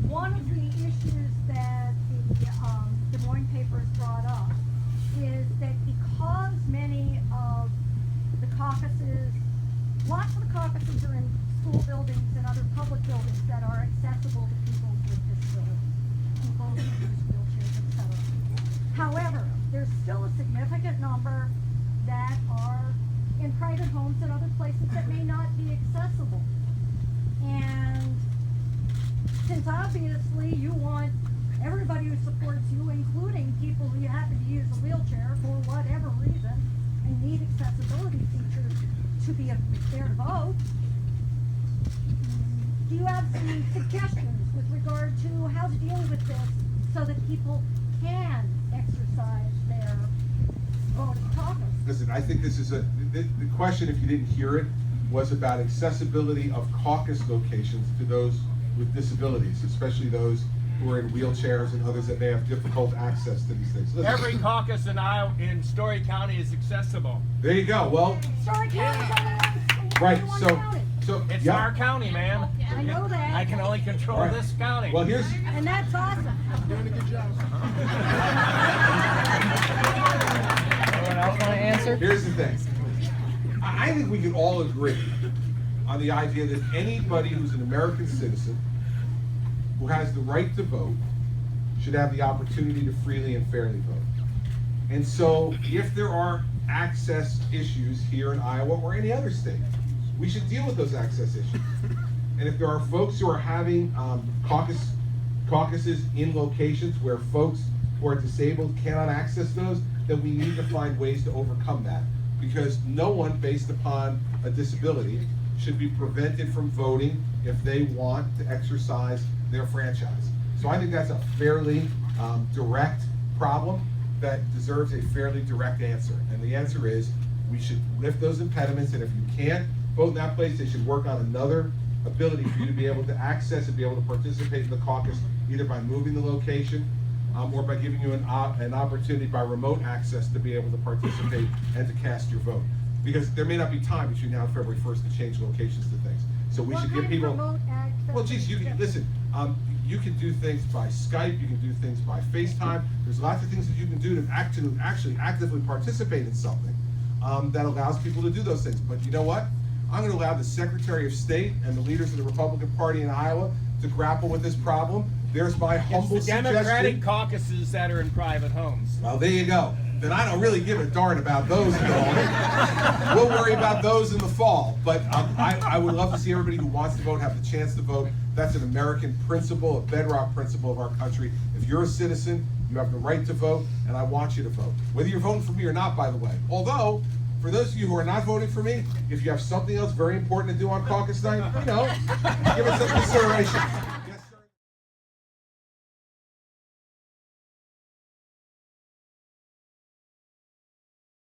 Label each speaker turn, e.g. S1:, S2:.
S1: one of the issues that the Des Moines papers brought up is that because many of the caucuses, lots of the caucuses are in school buildings and other public buildings that are accessible to people with disabilities, people who use wheelchairs, etc. However, there's still a significant number that are in private homes and other places that may not be accessible. And since obviously you want everybody who supports you, including people who happen to use a wheelchair for whatever reason and need accessibility features to be there to vote, do you have some suggestions with regard to how to deal with this so that people can exercise their voting caucus?
S2: Listen, I think this is the question, if you didn't hear it, was about accessibility of caucus locations to those with disabilities, especially those who are in wheelchairs and others that may have difficult access to these things. Listen,
S3: Every caucus in Story County is accessible.
S2: there you go. Well,
S1: Story County's
S2: right.
S1: only one
S2: So
S1: county.
S3: It's
S2: yeah.
S3: our county, man.
S1: I know that.
S3: I can only control
S2: Right.
S3: this county.
S2: Well, here's
S1: And that's awesome.
S4: Doing a good job.
S5: Anyone else want to answer?
S2: Here's the thing. I think we can all agree on the idea that anybody who's an American citizen who has the right to vote should have the opportunity to freely and fairly vote. And so if there are access issues here in Iowa or any other state, we should deal with those access issues. And if there are folks who are having caucuses in locations where folks who are disabled cannot access those, then we need to find ways to overcome that. Because no one based upon a disability should be prevented from voting if they want to exercise their franchise. So I think that's a fairly direct problem that deserves a fairly direct answer. And the answer is, we should lift those impediments, and if you can't vote in that place, they should work on another ability for you to be able to access and be able to participate in the caucus, either by moving the location or by giving you an opportunity by remote access to be able to participate and to cast your vote. Because there may not be time between now and February 1st to change locations to things. So we should give people. Well, geez, you can listen. You can do things by Skype. You can do things by FaceTime. There's lots of things that you can do to actually actively participate in something that allows people to do those things. But you know what? I'm going to allow the Secretary of State and the leaders of the Republican Party in Iowa to grapple with this problem. There's my humble
S3: It's the Democratic
S2: suggestion.
S3: caucuses that are in private homes.
S2: Well, there you go. Then I don't really give a darn about those at all. We'll worry about those in the fall. But I would love to see everybody who wants to vote have the chance to vote. That's an American principle, a bedrock principle of our country. If you're a citizen, you have the right to vote, and I want you to vote. Whether you're voting for me or not, by the way. Although, for those of you who are not voting for me, if you have something else very important to do on caucus night, give it some consideration.